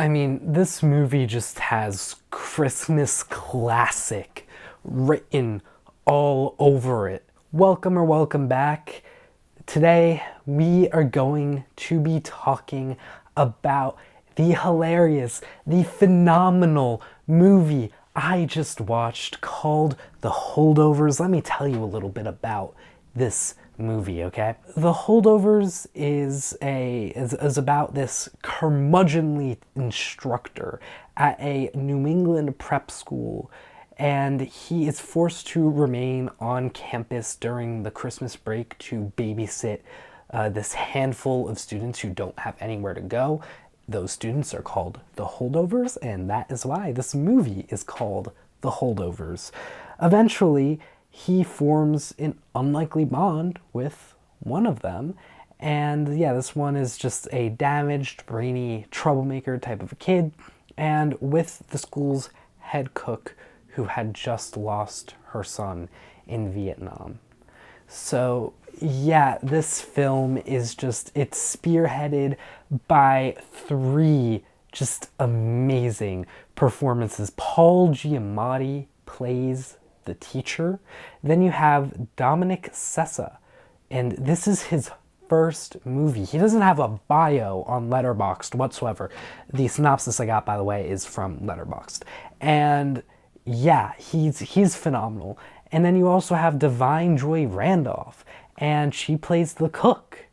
I mean, this movie just has Christmas classic written all over it. Welcome or welcome back. Today we are going to be talking about the hilarious, the phenomenal movie I just watched called The Holdovers. Let me tell you a little bit about this movie, okay? The Holdovers is about this curmudgeonly instructor at a New England prep school, and he is forced to remain on campus during the Christmas break to babysit this handful of students who don't have anywhere to go. Those students are called the Holdovers, and that is why this movie is called The Holdovers. Eventually, he forms an unlikely bond with one of them, and yeah, this one is just a damaged, brainy troublemaker type of a kid, and with the school's head cook who had just lost her son in Vietnam. So yeah, this film is it's spearheaded by three just amazing performances. Paul Giamatti plays the teacher. Then you have Dominic Sessa, and this is his first movie. He doesn't have a bio on Letterboxd whatsoever. The synopsis I got, by the way, is from Letterboxd. And yeah, he's phenomenal. And then you also have Divine Joy Randolph, and she plays the cook.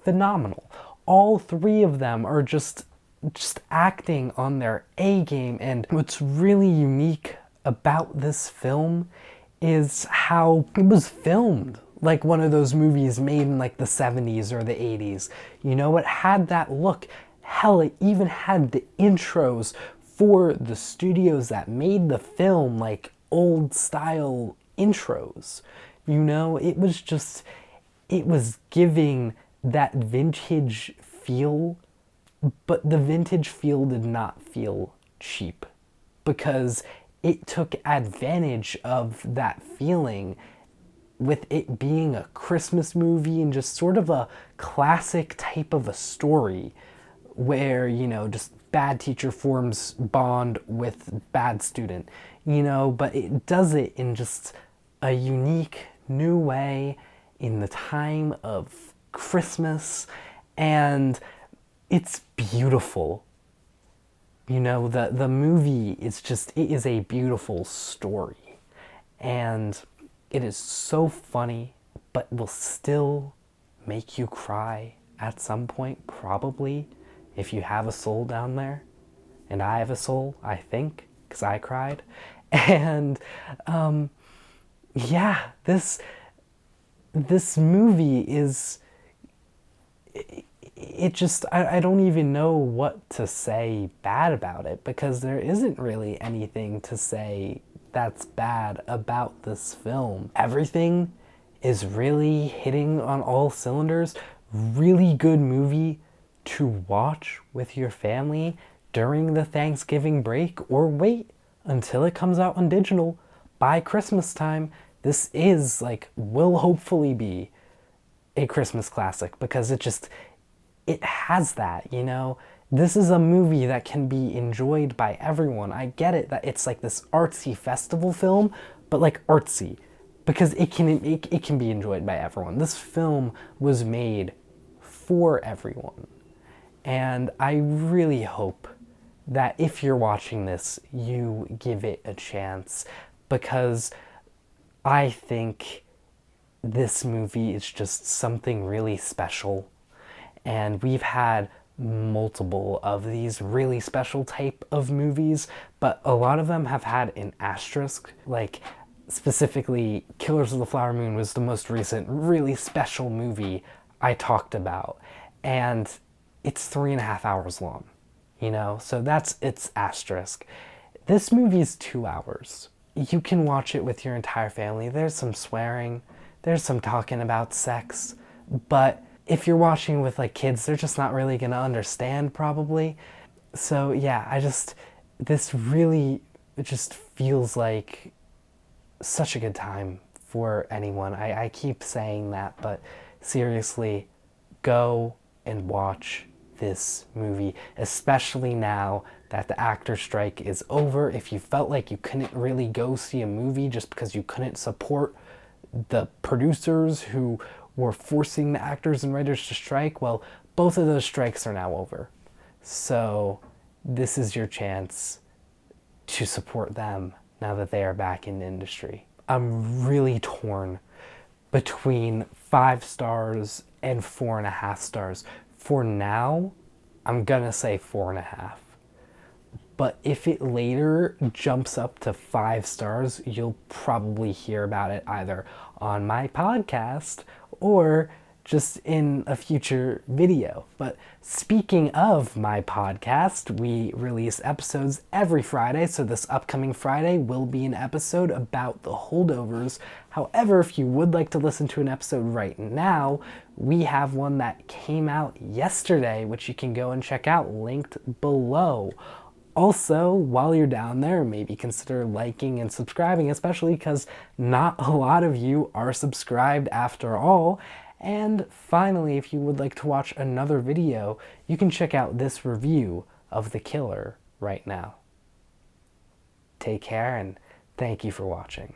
Phenomenal. All three of them are just acting on their A game, and what's really unique about this film is how it was filmed like one of those movies made in like the 70s or the 80s. You know, it had that look. Hell, it even had the intros for the studios that made the film, like old style intros. You know, it was giving that vintage feel, but the vintage feel did not feel cheap because it took advantage of that feeling with it being a Christmas movie and just sort of a classic type of a story where, you know, just bad teacher forms bond with bad student, you know, but it does it in just a unique new way in the time of Christmas, and it's beautiful. You know, the movie is it is a beautiful story, and it is so funny, but will still make you cry at some point, probably, if you have a soul down there. And I have a soul, I think, because I cried. And yeah, this movie is, I don't even know what to say bad about it, because there isn't really anything to say that's bad about this film. Everything is really hitting on all cylinders. Really good movie to watch with your family during the Thanksgiving break, or wait until it comes out on digital by Christmas time. This is will hopefully be a Christmas classic because it has that, you know. This is a movie that can be enjoyed by everyone. I get it that it's like this artsy festival film, but like artsy, because it can be enjoyed by everyone. This film was made for everyone. And I really hope that if you're watching this, you give it a chance, because I think this movie is just something really special. And we've had multiple of these really special type of movies, but a lot of them have had an asterisk. Like, specifically, Killers of the Flower Moon was the most recent really special movie I talked about, and it's 3.5 hours long, you know, so that's its asterisk. This movie is 2 hours. You can watch it with your entire family. There's some swearing, there's some talking about sex, but if you're watching with like kids, they're just not really gonna understand probably. So yeah, this really just feels like such a good time for anyone. I keep saying that, but seriously, go and watch this movie, especially now that the actor strike is over. If you felt like you couldn't really go see a movie just because you couldn't support the producers who were forcing the actors and writers to strike, well, both of those strikes are now over. So this is your chance to support them now that they are back in the industry. I'm really torn between 5 stars and 4.5 stars. For now, I'm gonna say 4.5. But if it later jumps up to 5 stars, you'll probably hear about it either on my podcast or just in a future video. But speaking of my podcast, we release episodes every Friday, so this upcoming Friday will be an episode about the Holdovers. However, if you would like to listen to an episode right now, we have one that came out yesterday, which you can go and check out, linked below. Also, while you're down there, maybe consider liking and subscribing, especially because not a lot of you are subscribed after all. And finally, if you would like to watch another video, you can check out this review of The Killer right now. Take care and thank you for watching.